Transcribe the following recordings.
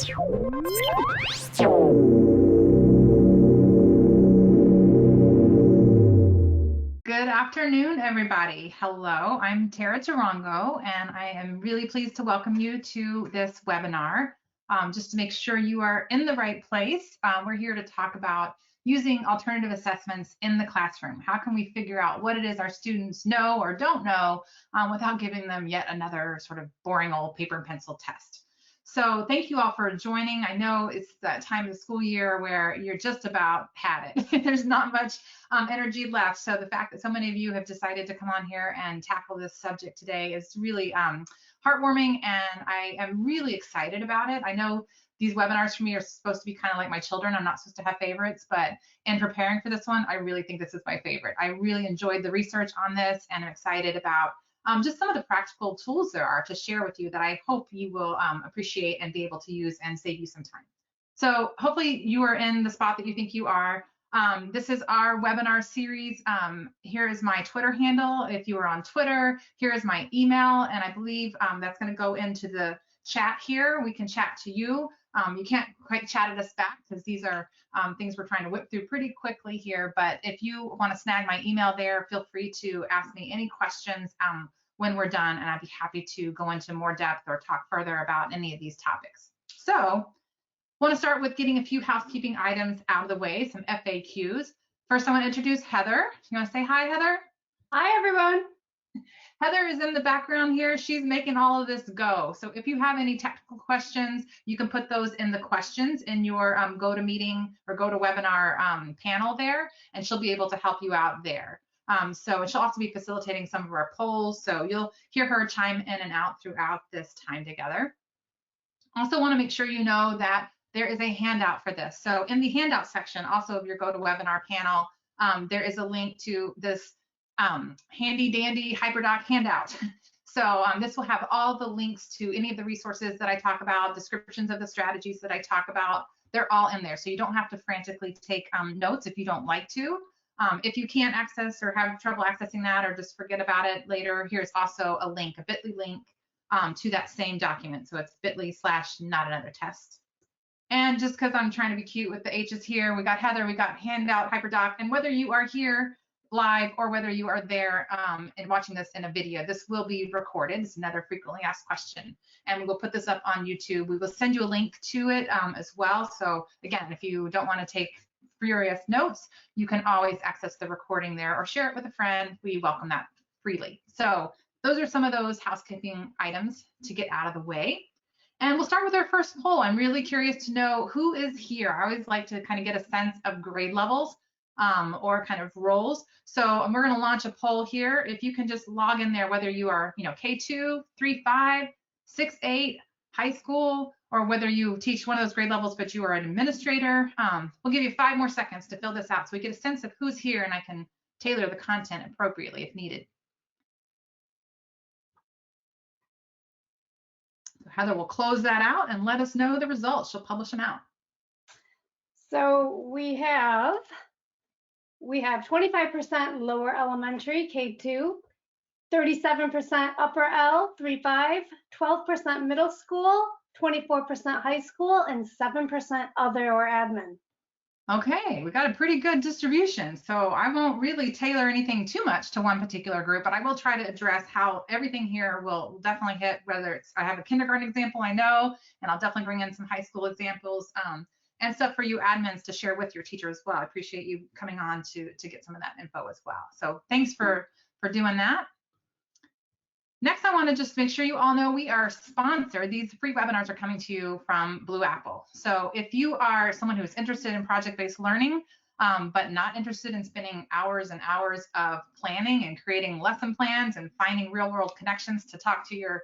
Good afternoon, everybody. Hello, I'm Tara Tarango, and I am really pleased to welcome you to this webinar. Just to make sure you are in the right place, we're here to talk about using alternative assessments in the classroom. How can we figure out what it is our students know or don't know without giving them yet another sort of boring old paper and pencil test? So thank you all for joining. I know it's that time of the school year where you're just about had it. There's not much energy left. So the fact that so many of you have decided to come on here and tackle this subject today is really heartwarming, and I am really excited about it. I know these webinars for me are supposed to be kind of like my children. I'm not supposed to have favorites, but in preparing for this one, I really think this is my favorite. I really enjoyed the research on this, and I'm excited about just some of the practical tools there are to share with you that I hope you will appreciate and be able to use and save you some time. So hopefully you are in the spot that you think you are. This is our webinar series. Here is my Twitter handle. If you are on Twitter, here is my email, and I believe that's going to go into the chat here. We can chat to you. You can't quite chat at us back because these are things we're trying to whip through pretty quickly here. But if you want to snag my email there, feel free to ask me any questions when we're done, and I'd be happy to go into more depth or talk further about any of these topics. So I want to start with getting a few housekeeping items out of the way, some FAQs. First, I want to introduce Heather. You want to say hi, Heather? Hi, everyone. Heather is in the background here. She's making all of this go. So if you have any technical questions, you can put those in the questions in your GoToMeeting or GoToWebinar panel there, and she'll be able to help you out there. And she'll also be facilitating some of our polls. So you'll hear her chime in and out throughout this time together. Also want to make sure you know that there is a handout for this. So in the handout section, also of your GoToWebinar panel, there is a link to this handy dandy HyperDoc handout. So this will have all the links to any of the resources that I talk about, descriptions of the strategies that I talk about. They're all in there. So you don't have to frantically take notes if you don't like to. If you can't access or have trouble accessing that or just forget about it later, here's also a link, a bit.ly link to that same document. So it's bit.ly/notanothertest. And just because I'm trying to be cute with the H's here, we got Heather, we got handout, HyperDoc, and whether you are here live or whether you are there and watching this in a video, this will be recorded. It's another frequently asked question, and we will put this up on YouTube. We will send you a link to it as well. So again, if you don't want to take furious notes, you can always access the recording there or share it with a friend. We welcome that freely. So those are some of those housekeeping items to get out of the way. And we'll start with our first poll. I'm really curious to know who is here. I always like to kind of get a sense of grade levels or kind of roles. So we're going to launch a poll here. If you can just log in there, whether you are, K2, 3-5, 6-8, high school, or whether you teach one of those grade levels, but you are an administrator. We'll give you 5 more seconds to fill this out so we get a sense of who's here and I can tailor the content appropriately if needed. So Heather will close that out and let us know the results. She'll publish them out. So we have 25% lower elementary, K2, 37% upper L, 3-5, 12% middle school, 24% high school, and 7% other or admin. Okay, we got a pretty good distribution. So I won't really tailor anything too much to one particular group, but I will try to address how everything here will definitely hit, whether it's, I have a kindergarten example I know, and I'll definitely bring in some high school examples and stuff for you admins to share with your teacher as well. I appreciate you coming on to get some of that info as well. So thanks for doing that. Next, I want to just make sure you all know we are sponsored. These free webinars are coming to you from Blue Apple. So if you are someone who's interested in project-based learning, but not interested in spending hours and hours of planning and creating lesson plans and finding real-world connections to talk to your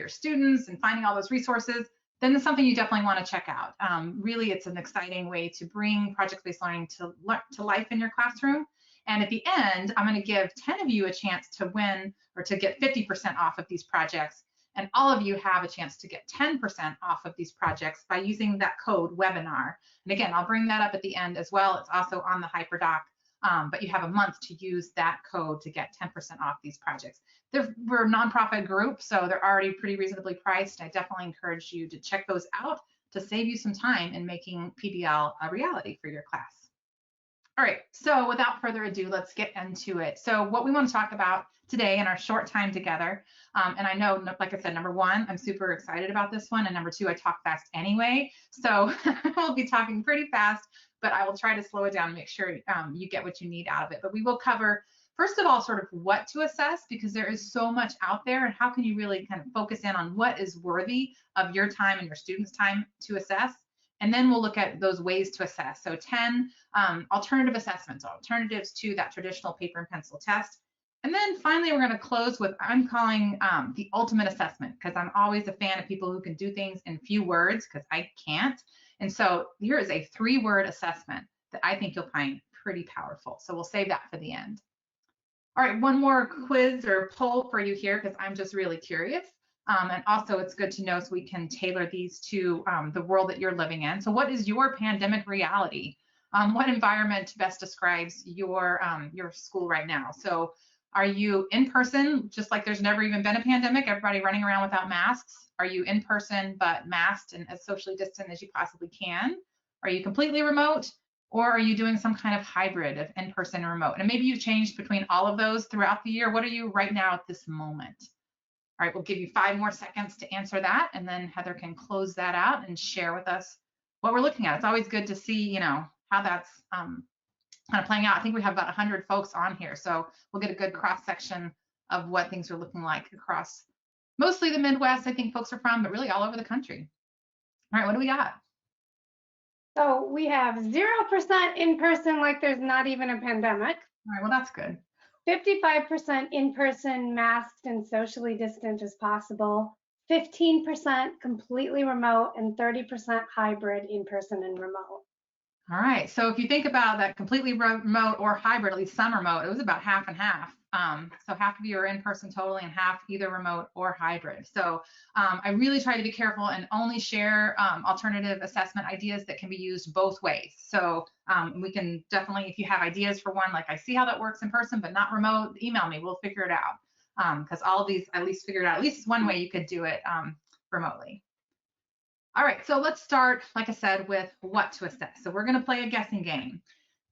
students and finding all those resources, then it's something you definitely want to check out. Really, it's an exciting way to bring project-based learning to life in your classroom. And at the end, I'm going to give 10 of you a chance to win or to get 50% off of these projects. And all of you have a chance to get 10% off of these projects by using that code webinar. And again, I'll bring that up at the end as well. It's also on the HyperDoc, but you have a month to use that code to get 10% off these projects. We're a nonprofit group, so they're already pretty reasonably priced. I definitely encourage you to check those out to save you some time in making PBL a reality for your class. All right, so without further ado, let's get into it. So what we want to talk about today in our short time together, and I know, like I said, number one, I'm super excited about this one, and number two, I talk fast anyway, so I'll be talking pretty fast, but I will try to slow it down and make sure you get what you need out of it. But we will cover, first of all, sort of what to assess, because there is so much out there, and how can you really kind of focus in on what is worthy of your time and your students' time to assess. And then we'll look at those ways to assess. So 10 alternative assessments, alternatives to that traditional paper and pencil test. And then finally, we're going to close with, I'm calling the ultimate assessment, because I'm always a fan of people who can do things in few words, because I can't. And so here is a 3-word assessment that I think you'll find pretty powerful. So we'll save that for the end. All right, one more quiz or poll for you here, because I'm just really curious. And also it's good to know so we can tailor these to the world that you're living in. So what is your pandemic reality? What environment best describes your school right now? So are you in person, just like there's never even been a pandemic, everybody running around without masks? Are you in person but masked and as socially distant as you possibly can? Are you completely remote? Or are you doing some kind of hybrid of in-person and remote? And maybe you've changed between all of those throughout the year. What are you right now at this moment? All right, we'll give you 5 more seconds to answer that, and then Heather can close that out and share with us what we're looking at. It's always good to see, you know, how that's kind of playing out. I think we have about 100 folks on here, so we'll get a good cross section of what things are looking like across mostly the Midwest, I think folks are from, but really all over the country. All right, what do we got? So we have 0% in person, like there's not even a pandemic. All right, well, that's good. 55% in person, masked and socially distant as possible. 15% completely remote, and 30% hybrid, in person and remote. All right, so if you think about that completely remote or hybrid, at least some remote, it was about half and half. So half of you are in person totally and half either remote or hybrid. So I really try to be careful and only share alternative assessment ideas that can be used both ways. So we can definitely, if you have ideas for one, like I see how that works in person, but not remote, email me, we'll figure it out. Because all of these, at least figured out at least one way you could do it remotely. All right, so let's start, like I said, with what to assess. So we're going to play a guessing game.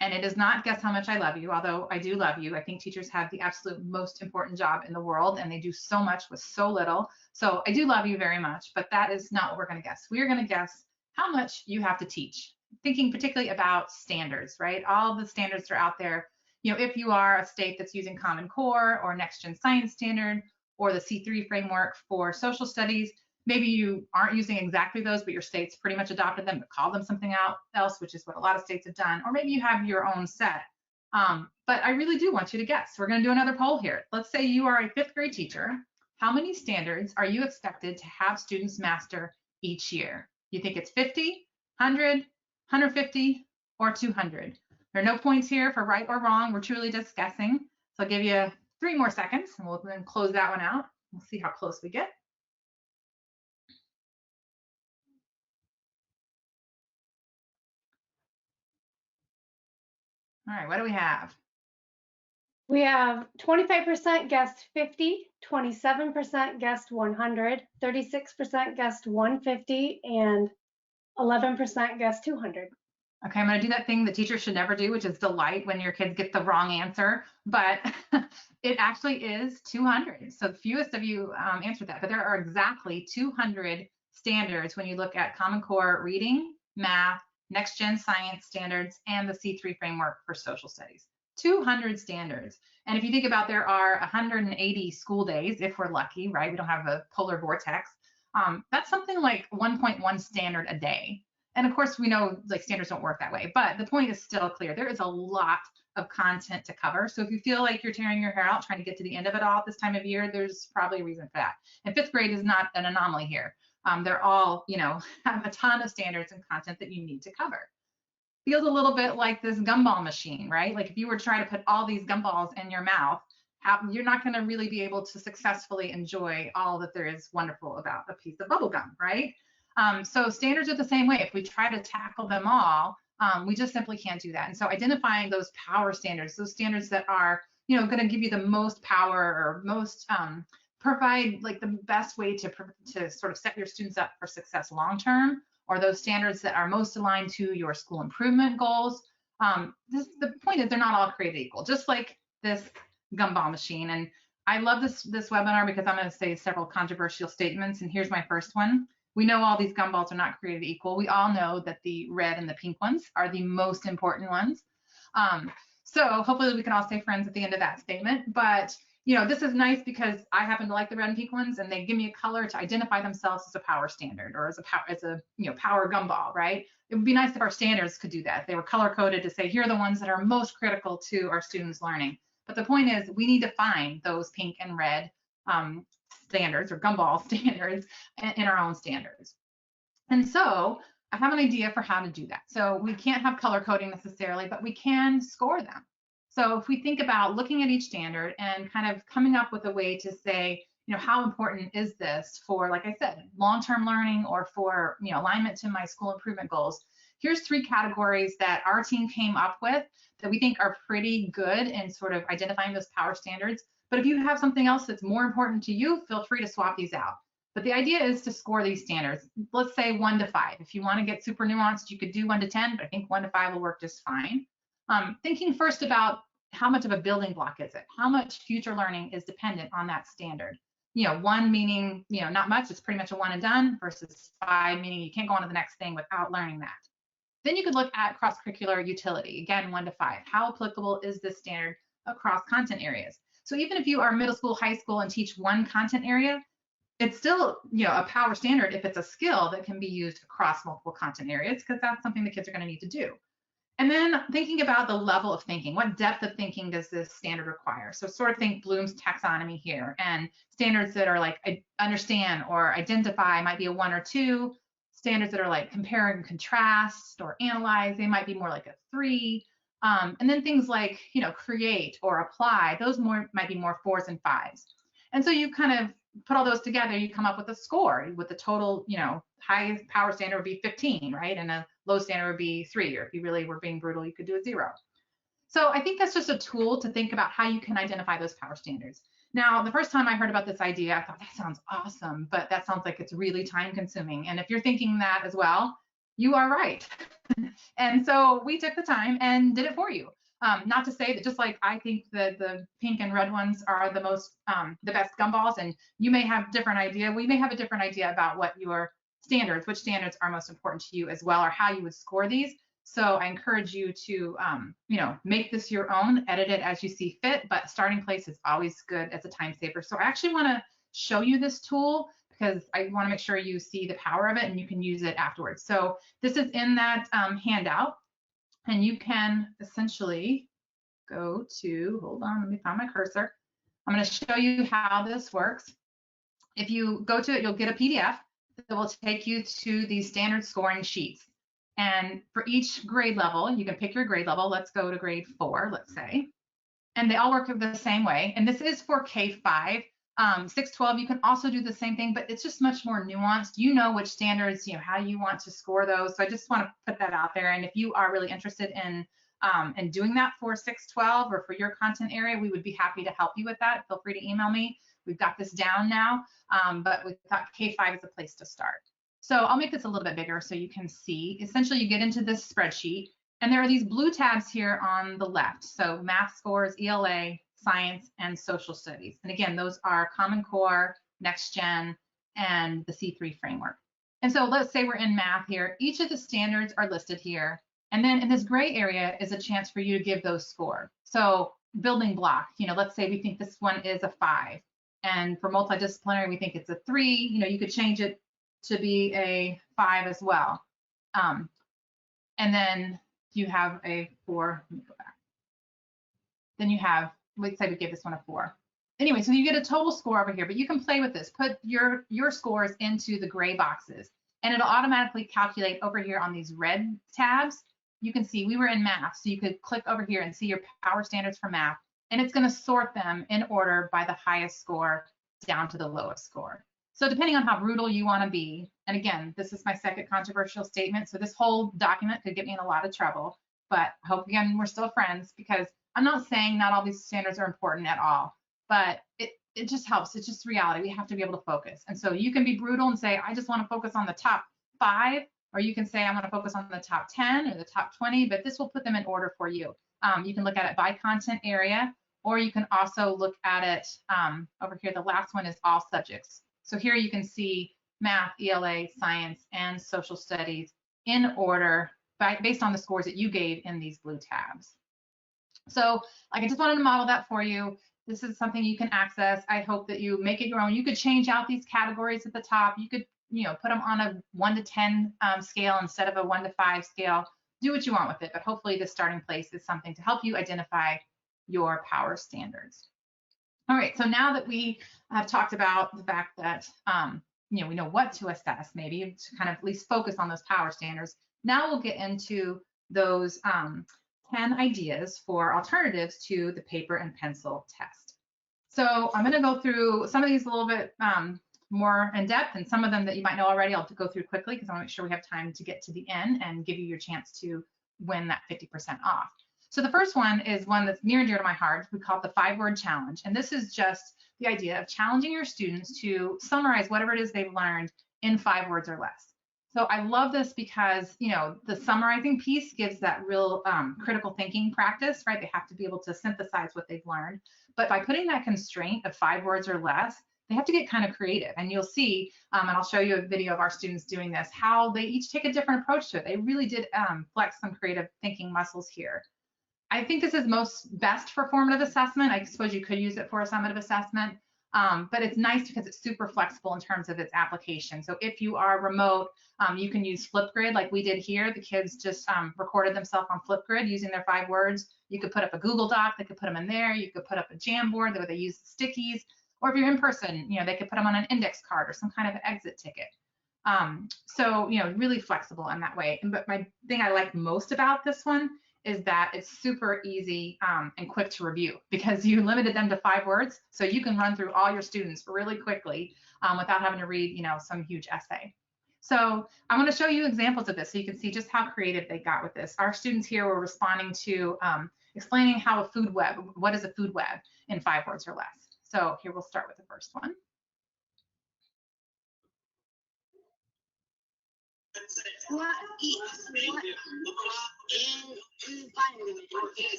And it is not guess how much I love you, although I do love you. I think teachers have the absolute most important job in the world, and they do so much with so little. So I do love you very much, but that is not what we're going to guess. We are going to guess how much you have to teach, thinking particularly about standards, right? All the standards that are out there. You know, if you are a state that's using Common Core or Next Gen Science Standard or the C3 framework for social studies, maybe you aren't using exactly those, but your state's pretty much adopted them, but call them something else, which is what a lot of states have done. Or maybe you have your own set. But I really do want you to guess. We're going to do another poll here. Let's say you are a 5th grade teacher. How many standards are you expected to have students master each year? You think it's 50, 100, 150, or 200? There are no points here for right or wrong. We're truly just guessing. So I'll give you 3 more seconds, and we'll then close that one out. We'll see how close we get. All right, what do we have? We have 25% guessed 50, 27% guessed 100, 36% guessed 150, and 11% guessed 200. Okay, I'm going to do that thing that teachers should never do, which is delight when your kids get the wrong answer, but it actually is 200. So the fewest of you answered that, but there are exactly 200 standards when you look at Common Core reading, math, Next Gen Science standards, and the C3 framework for social studies. 200 standards. And if you think about, there are 180 school days, if we're lucky, right? We don't have a polar vortex. That's something like 1.1 standard a day. And of course, we know like standards don't work that way, but the point is still clear. There is a lot of content to cover. So if you feel like you're tearing your hair out trying to get to the end of it all at this time of year, there's probably a reason for that. And 5th grade is not an anomaly here. They're all, you know, have a ton of standards and content that you need to cover. Feels a little bit like this gumball machine, right? Like if you were trying to put all these gumballs in your mouth, you're not going to really be able to successfully enjoy all that there is wonderful about a piece of bubble gum, right? So standards are the same way. If we try to tackle them all, we just simply can't do that. And so identifying those power standards, those standards that are, you know, going to give you the most power or most provide like the best way to sort of set your students up for success long term, or those standards that are most aligned to your school improvement goals. The point is they're not all created equal, just like this gumball machine. And I love this webinar because I'm going to say several controversial statements. And here's my first one. We know all these gumballs are not created equal. We all know that the red and the pink ones are the most important ones. So hopefully we can all stay friends at the end of that statement. But this is nice because I happen to like the red and pink ones, and they give me a color to identify themselves as a power standard or as a power gumball, right? It would be nice if our standards could do that. They were color coded to say, here are the ones that are most critical to our students' learning. But the point is, we need to find those pink and red standards or gumball standards in our own standards. And so I have an idea for how to do that. So we can't have color coding necessarily, but we can score them. So if we think about looking at each standard and kind of coming up with a way to say, how important is this for, like I said, long-term learning or for, alignment to my school improvement goals, here's 3 categories that our team came up with that we think are pretty good in sort of identifying those power standards. But if you have something else that's more important to you, feel free to swap these out. But the idea is to score these standards. Let's say 1 to 5. If you want to get super nuanced, you could do 1 to 10, but I think 1 to 5 will work just fine. Thinking first about how much of a building block is it? How much future learning is dependent on that standard? 1 meaning, not much, it's pretty much a 1 and done, versus 5 meaning you can't go on to the next thing without learning that. Then you could look at cross-curricular utility. Again, 1 to 5. How applicable is this standard across content areas? So even if you are middle school, high school, and teach 1 content area, it's still, a power standard if it's a skill that can be used across multiple content areas, because that's something the kids are going to need to do. And then thinking about the level of thinking, what depth of thinking does this standard require? So sort of think Bloom's taxonomy here, and standards that are like understand or identify might be a 1 or 2. Standards that are like compare and contrast or analyze, they might be more like a 3. And then things like, create or apply, those might be more 4s and 5s. And so you kind of put all those together, you come up with a score with the total, high power standard would be 15, right? And a low standard would be 3, or if you really were being brutal, you could do a 0. So I think that's just a tool to think about how you can identify those power standards. Now, the first time I heard about this idea, I thought that sounds awesome, but that sounds like it's really time consuming. And if you're thinking that as well, you are right. And so we took the time and did it for you. Not to say that just like I think that the pink and red ones are the most, the best gumballs, and you may have a different idea. We may have a different idea about what your standards, which standards are most important to you as well, or how you would score these. So I encourage you to, make this your own, edit it as you see fit, but starting place is always good as a time saver. So I actually want to show you this tool because I want to make sure you see the power of it and you can use it afterwards. So this is in that handout. And you can essentially go to, hold on, let me find my cursor. I'm going to show you how this works. If you go to it, you'll get a PDF that will take you to these standard scoring sheets. And for each grade level, you can pick your grade level. Let's go to grade 4, let's say. And they all work the same way. And this is for K5. 6-12, you can also do the same thing, but it's just much more nuanced. You know which standards, how you want to score those. So I just want to put that out there. And if you are really interested in doing that for 6-12 or for your content area, we would be happy to help you with that. Feel free to email me. We've got this down now, but we thought K5 is a place to start. So I'll make this a little bit bigger so you can see. Essentially, you get into this spreadsheet, and there are these blue tabs here on the left. So math scores, ELA, science, and social studies. And again, those are Common Core, Next Gen, and the C3 framework. And so let's say we're in math here. Each of the standards are listed here. And then in this gray area is a chance for you to give those score. So building block, let's say we think this one is a 5. And for multidisciplinary, we think it's a 3. You could change it to be a 5 as well. And then you have a 4. Let me go back. Then you have, let's say we give this one a 4. Anyway, so you get a total score over here, but you can play with this. Put your scores into the gray boxes, and it'll automatically calculate over here on these red tabs. You can see we were in math, so you could click over here and see your power standards for math, and it's going to sort them in order by the highest score down to the lowest score. So depending on how brutal you want to be, and again, this is my second controversial statement, so this whole document could get me in a lot of trouble, but I hope, again, we're still friends, because I'm not saying not all these standards are important at all, but it just helps. It's just reality. We have to be able to focus. And so you can be brutal and say, I just want to focus on the top 5, or you can say, I want to focus on the top 10 or the top 20, but this will put them in order for you. You can look at it by content area, or you can also look at it over here. The last one is all subjects. So here you can see math, ELA, science, and social studies in order based on the scores that you gave in these blue tabs. So like, I just wanted to model that for you. This is something you can access. I hope that you make it your own. You could change out these categories at the top. You could, put them on a 1 to 10 scale instead of a 1 to 5 scale. Do what you want with it, but hopefully the starting place is something to help you identify your power standards. All right, so now that we have talked about the fact that, we know what to assess, maybe to kind of at least focus on those power standards, now we'll get into those 10 ideas for alternatives to the paper and pencil test. So I'm going to go through some of these a little bit more in depth, and some of them that you might know already I'll go through quickly because I want to make sure we have time to get to the end and give you your chance to win that 50% off. So the first one is one that's near and dear to my heart. We call it the 5-word challenge. And this is just the idea of challenging your students to summarize whatever it is they've learned in 5 words or less. So I love this because, the summarizing piece gives that real critical thinking practice, right? They have to be able to synthesize what they've learned. But by putting that constraint of 5 words or less, they have to get kind of creative. And you'll see, and I'll show you a video of our students doing this, how they each take a different approach to it. They really did flex some creative thinking muscles here. I think this is best for formative assessment. I suppose you could use it for a summative assessment, but it's nice because it's super flexible in terms of its application. So if you are remote, you can use Flipgrid like we did here. The kids just recorded themselves on Flipgrid using their 5 words. You could put up a Google Doc, they could put them in there. You could put up a Jamboard where they use stickies, or if you're in person, they could put them on an index card or some kind of exit ticket. So, really flexible in that way. But my thing I like most about this one is that it's super easy and quick to review because you limited them to 5 words. So you can run through all your students really quickly without having to read, some huge essay. So I want to show you examples of this so you can see just how creative they got with this. Our students here were responding to explaining how a food web, what is a food web in 5 words or less. So here we'll start with the first one.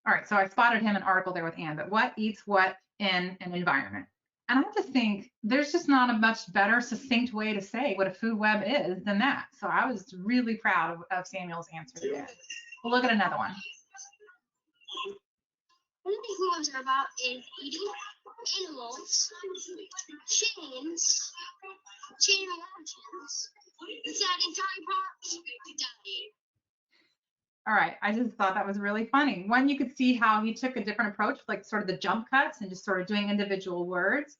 All right, so I spotted him an article there with Ann, but what eats what in an environment? And I just think there's just not a much better succinct way to say what a food web is than that. So I was really proud of Samuel's answer there. We'll look at another one. One of the food webs are about is eating animals, chain reactions, inside entire parts, dying. All right, I just thought that was really funny. One, you could see how he took a different approach, like sort of the jump cuts and just sort of doing individual words.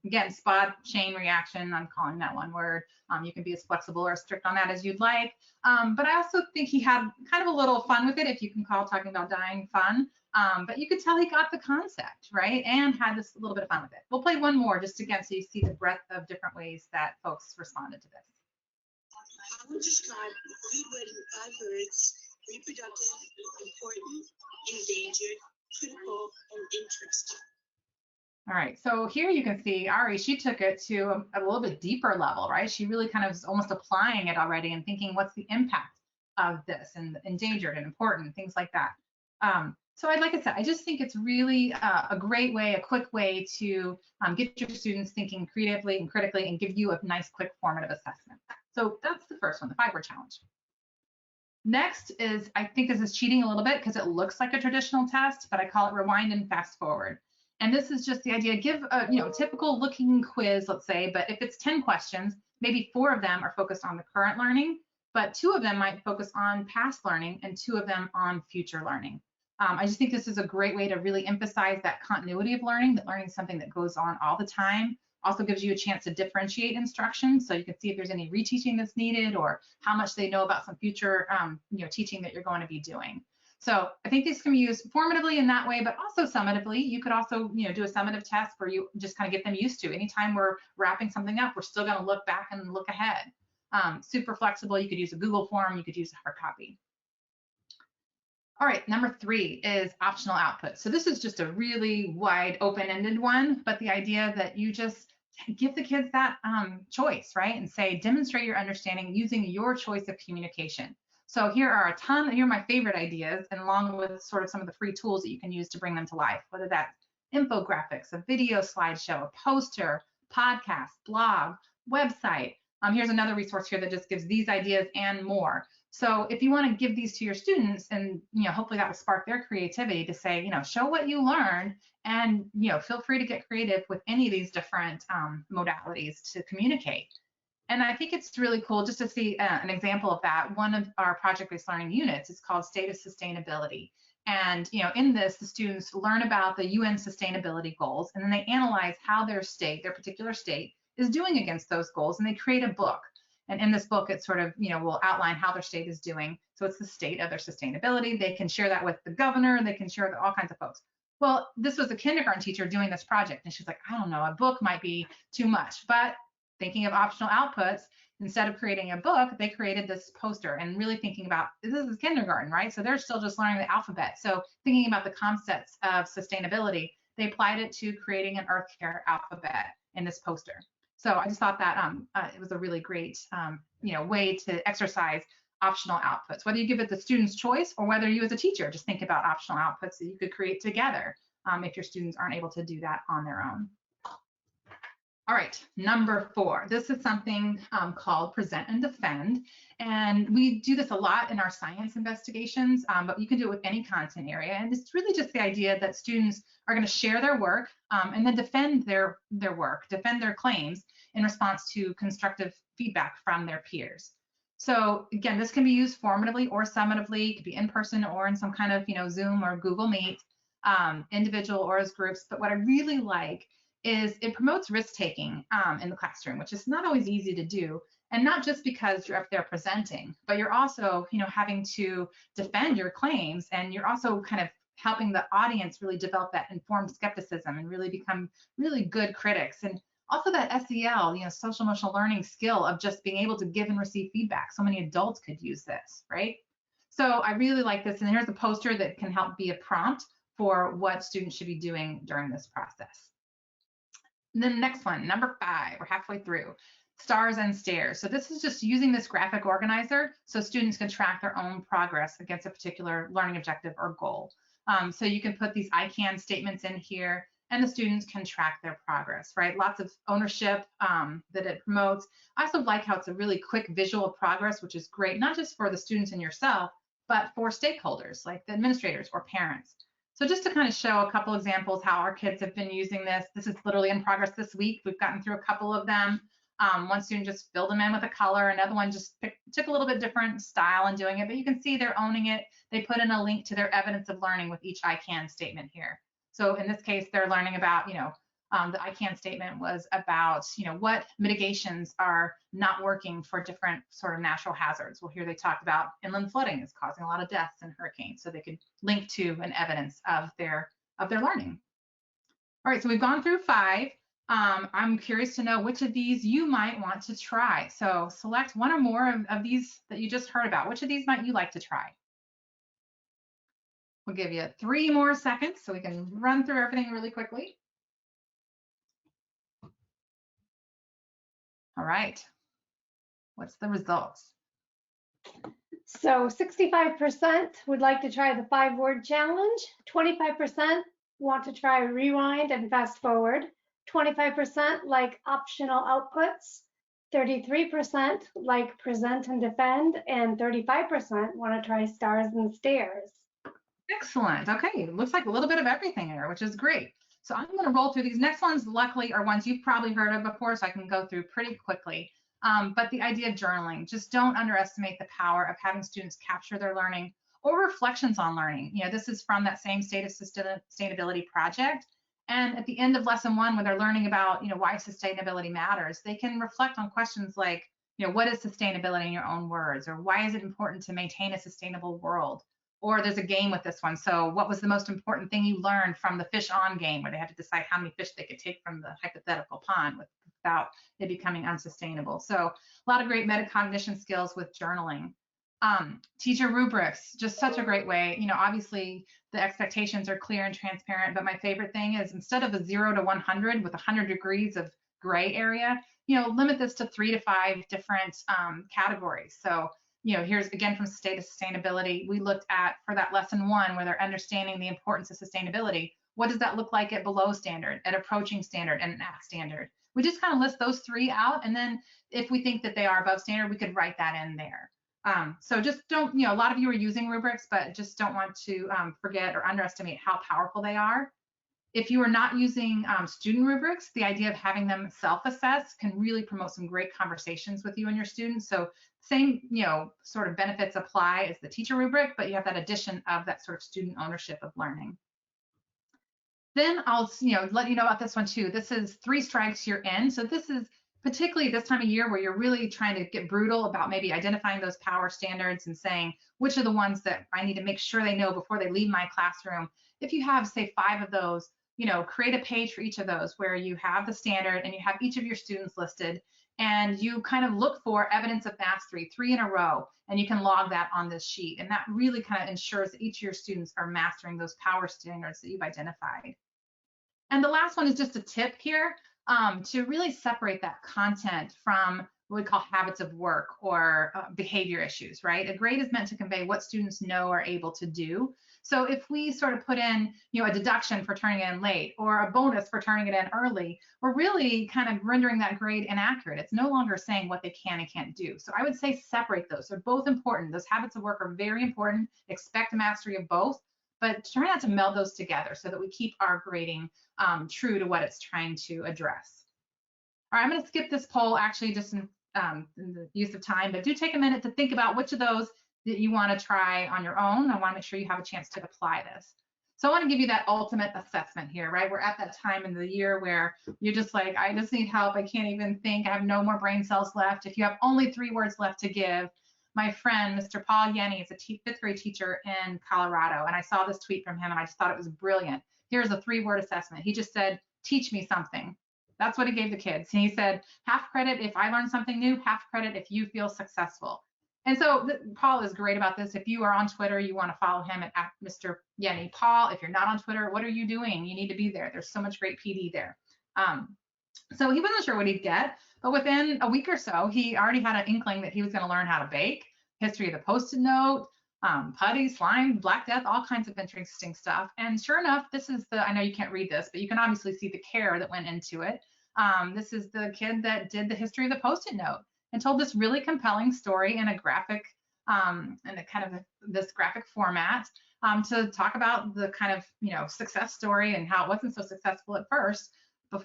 Again, spot, chain reaction, I'm calling that one word. You can be as flexible or strict on that as you'd like. But I also think he had kind of a little fun with it, if you can call talking about dying fun. But you could tell he got the concept, right? And had this little bit of fun with it. We'll play one more just again so you see the breadth of different ways that folks responded to this. I would describe food web in 5 words: reproductive, important, endangered, critical, and interesting. All right, so here you can see Ari, she took it to a little bit deeper level, right? She really kind of is almost applying it already and thinking, what's the impact of this, and endangered and important, things like that. So like I said, I just think it's really a great way, a quick way to get your students thinking creatively and critically and give you a nice, quick formative assessment. So that's the first one, the 5-word challenge. Next is, I think this is cheating a little bit because it looks like a traditional test, but I call it rewind and fast forward. And this is just the idea, give a typical looking quiz, let's say, but if it's 10 questions, maybe 4 of them are focused on the current learning, but 2 of them might focus on past learning and 2 of them on future learning. I just think this is a great way to really emphasize that continuity of learning, that learning is something that goes on all the time. Also gives you a chance to differentiate instruction, so you can see if there's any reteaching that's needed or how much they know about some future teaching that you're going to be doing. So I think this can be used formatively in that way, but also summatively. You could also do a summative test where you just kind of get them used to. Anytime we're wrapping something up, we're still going to look back and look ahead. Super flexible. You could use a Google form. You could use a hard copy. All right, number 3 is optional output. So this is just a really wide open-ended one, but the idea that you just give the kids that choice, right? And say, demonstrate your understanding using your choice of communication. So here are here are my favorite ideas, and along with sort of some of the free tools that you can use to bring them to life, whether that's infographics, a video slideshow, a poster, podcast, blog, website. Here's another resource here that just gives these ideas and more. So if you want to give these to your students, and hopefully that will spark their creativity to say, show what you learned, and feel free to get creative with any of these different modalities to communicate. And I think it's really cool just to see an example of that. One of our project-based learning units is called State of Sustainability. And in this, the students learn about the UN sustainability goals, and then they analyze how their state, their particular state, is doing against those goals, and they create a book. And in this book, it sort of, will outline how their state is doing. So it's the state of their sustainability. They can share that with the governor, and they can share with all kinds of folks. Well, this was a kindergarten teacher doing this project, and she's like, I don't know, a book might be too much. But thinking of optional outputs, instead of creating a book, they created this poster, and really thinking about, this is kindergarten, right? So they're still just learning the alphabet. So thinking about the concepts of sustainability, they applied it to creating an Earth Care alphabet in this poster. So I just thought that it was a really great way to exercise optional outputs, whether you give it the student's choice or whether you as a teacher just think about optional outputs that you could create together if your students aren't able to do that on their own. All right, number 4. This is something called present and defend. And we do this a lot in our science investigations, but you can do it with any content area. And it's really just the idea that students are going to share their work and then defend their work, defend their claims in response to constructive feedback from their peers. So again, this can be used formatively or summatively. It could be in person or in some kind of Zoom or Google Meet, individual or as groups. But what I really like is it promotes risk-taking in the classroom, which is not always easy to do. And not just because you're up there presenting, but you're also, having to defend your claims, and you're also kind of helping the audience really develop that informed skepticism and really become really good critics. And also that SEL, social emotional learning skill of just being able to give and receive feedback. So many adults could use this, right? So I really like this. And here's a poster that can help be a prompt for what students should be doing during this process. And then the next one, number 5, we're halfway through, stars and stairs. So this is just using this graphic organizer so students can track their own progress against a particular learning objective or goal. So you can put these I can statements in here, and the students can track their progress, right? Lots of ownership that it promotes. I also like how it's a really quick visual progress, which is great, not just for the students and yourself, but for stakeholders like the administrators or parents. So just to kind of show a couple examples how our kids have been using this. This is literally in progress this week. We've gotten through a couple of them. One student just filled them in with a color. Another one just took a little bit different style in doing it, but you can see they're owning it. They put in a link to their evidence of learning with each I can statement here. So in this case, they're learning about, the I can statement was about, what mitigations are not working for different sort of natural hazards. Well, here they talked about inland flooding is causing a lot of deaths in hurricanes, so they could link to an evidence of their learning. All right, so we've gone through 5. I'm curious to know which of these you might want to try. So select one or more of these that you just heard about. Which of these might you like to try? We'll give you 3 more seconds so we can run through everything really quickly. All right, what's the results? So 65% would like to try the 5-word challenge, 25% want to try rewind and fast forward, 25% like optional outputs, 33% like present and defend, and 35% want to try stars and stairs. Excellent. Okay, looks like a little bit of everything here, which is great. So I'm going to roll through these next ones. Luckily, are ones you've probably heard of before, so I can go through pretty quickly. But the idea of journaling, just don't underestimate the power of having students capture their learning or reflections on learning. This is from that same State of Sustainability project. And at the end of lesson 1, when they're learning about, why sustainability matters, they can reflect on questions like, what is sustainability in your own words? Or why is it important to maintain a sustainable world? Or there's a game with this one. So what was the most important thing you learned from the fish on game, where they had to decide how many fish they could take from the hypothetical pond without it becoming unsustainable. So a lot of great metacognition skills with journaling. Teacher rubrics, just such a great way. Obviously the expectations are clear and transparent, but my favorite thing is instead of a 0 to 100 with 100 degrees of gray area, limit this to 3 to 5 different categories. So, here's again from state of sustainability. We looked at for that lesson 1 where they're understanding the importance of sustainability. What does that look like at below standard, at approaching standard, and at standard? We just kind of list those 3 out, and then if we think that they are above standard, we could write that in there. So just don't, a lot of you are using rubrics, but just don't want to forget or underestimate how powerful they are. If you are not using student rubrics, the idea of having them self-assess can really promote some great conversations with you and your students. So same, sort of benefits apply as the teacher rubric, but you have that addition of that sort of student ownership of learning. Then I'll, let you know about this one too. This is 3 strikes, you're in. So this is particularly this time of year where you're really trying to get brutal about maybe identifying those power standards and saying, which are the ones that I need to make sure they know before they leave my classroom. If you have, say, 5 of those, create a page for each of those where you have the standard and you have each of your students listed, and you kind of look for evidence of mastery, 3 in a row, and you can log that on this sheet. And that really kind of ensures that each of your students are mastering those power standards that you've identified. And the last one is just a tip here to really separate that content from what we call habits of work or behavior issues, right? A grade is meant to convey what students know are able to do. So if we sort of put in, a deduction for turning it in late or a bonus for turning it in early, we're really kind of rendering that grade inaccurate. It's no longer saying what they can and can't do. So I would say separate those. They're both important. Those habits of work are very important. Expect mastery of both, but try not to meld those together so that we keep our grading true to what it's trying to address. All right, I'm going to skip this poll actually just in the use of time, but do take a minute to think about which of those that you want to try on your own. I want to make sure you have a chance to apply this. So I want to give you that ultimate assessment here, right? We're at that time in the year where you're just like, I just need help. I can't even think. I have no more brain cells left. If you have only 3 words left to give, my friend, Mr. Paul Yenny, is a 5th grade teacher in Colorado. And I saw this tweet from him and I just thought it was brilliant. Here's a 3-word assessment. He just said, teach me something. That's what he gave the kids. And he said, half credit if I learn something new, half credit if you feel successful. And so Paul is great about this. If you are on Twitter, you want to follow him at Mr. Yenny. Paul, if you're not on Twitter, what are you doing? You need to be there. There's so much great PD there. So he wasn't sure what he'd get, but within a week or so, he already had an inkling that he was going to learn how to bake, history of the Post-it note, putty, slime, Black Death, all kinds of interesting stuff. And sure enough, this is I know you can't read this, but you can obviously see the care that went into it. This is the kid that did the history of the Post-it note and told this really compelling story in a graphic, in a kind of this graphic format to talk about the kind of, success story and how it wasn't so successful at first,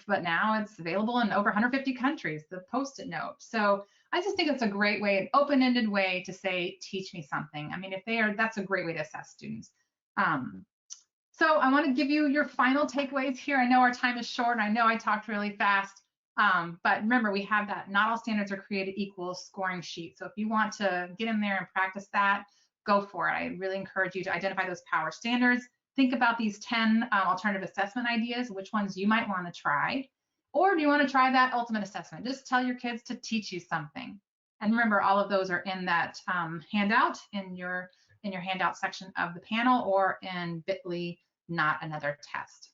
but now it's available in over 150 countries, the Post-it note. So I just think it's a great way, an open-ended way to say, teach me something. I mean, that's a great way to assess students. So I want to give you your final takeaways here. I know our time is short and I know I talked really fast, but remember we have that not all standards are created equal scoring sheet. So if you want to get in there and practice that, go for it. I really encourage you to identify those power standards. Think about these 10 alternative assessment ideas, which ones you might want to try. Or do you want to try that ultimate assessment? Just tell your kids to teach you something. And remember, all of those are in that handout in your handout section of the panel or in bit.ly, not another test.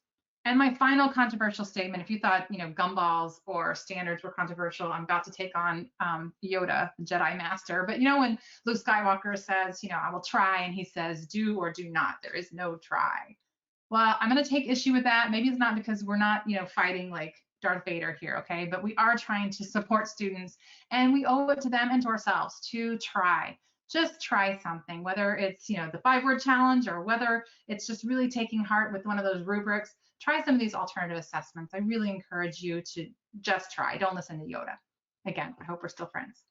And my final controversial statement, if you thought, gumballs or standards were controversial, I'm about to take on Yoda, the Jedi Master. But when Luke Skywalker says, I will try, and he says, do or do not, there is no try. Well, I'm going to take issue with that. Maybe it's not because we're not, fighting like Darth Vader here, okay? But we are trying to support students, and we owe it to them and to ourselves to try. Just try something, whether it's, the 5-word challenge or whether it's just really taking heart with one of those rubrics. Try some of these alternative assessments. I really encourage you to just try. Don't listen to Yoda. Again, I hope we're still friends.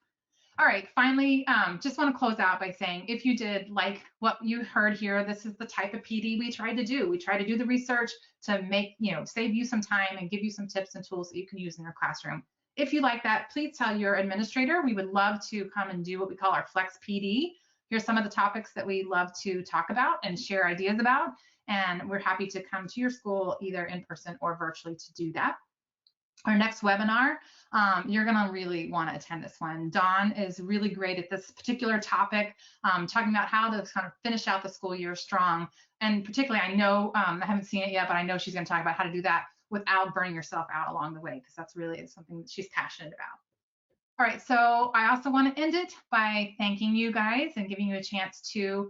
All right, finally, just want to close out by saying, if you did like what you heard here, this is the type of PD we tried to do. We try to do the research to make, save you some time and give you some tips and tools that you can use in your classroom. If you like that, please tell your administrator. We would love to come and do what we call our Flex PD. Here's some of the topics that we love to talk about and share ideas about. And we're happy to come to your school either in person or virtually to do that. Our next webinar, you're going to really want to attend this one. Dawn is really great at this particular topic, talking about how to kind of finish out the school year strong. And particularly, I know, I haven't seen it yet, but I know she's going to talk about how to do that without burning yourself out along the way, because that's really something that she's passionate about. All right, so I also want to end it by thanking you guys and giving you a chance to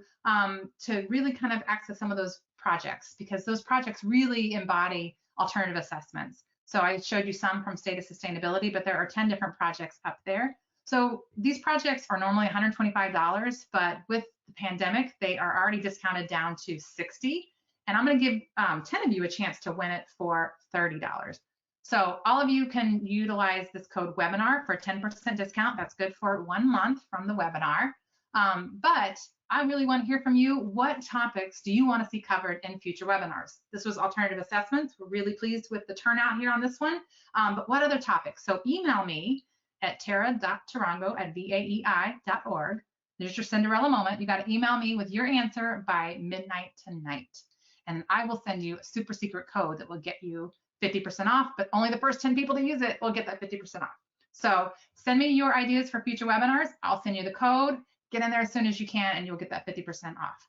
really kind of access some of those projects, because those projects really embody alternative assessments. So I showed you some from State of Sustainability, but there are 10 different projects up there. So these projects are normally $125, but with the pandemic, they are already discounted down to $60. And I'm going to give 10 of you a chance to win it for $30. So all of you can utilize this code webinar for a 10% discount. That's good for 1 month from the webinar. But I really want to hear from you. What topics do you want to see covered in future webinars? This was alternative assessments. We're really pleased with the turnout here on this one. But what other topics? So email me at tara.tarango@vaei.org. There's your Cinderella moment. You got to email me with your answer by midnight tonight. And I will send you a super secret code that will get you 50% off, but only the first 10 people to use it will get that 50% off. So send me your ideas for future webinars. I'll send you the code. Get in there as soon as you can, and you'll get that 50% off.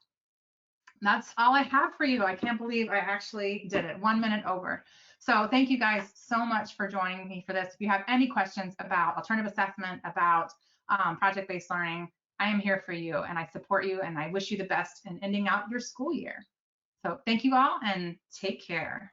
That's all I have for you. I can't believe I actually did it 1 minute over. So thank you guys so much for joining me for this. If you have any questions about alternative assessment, about project-based learning, I am here for you, and I support you, and I wish you the best in ending out your school year. So thank you all, and take care.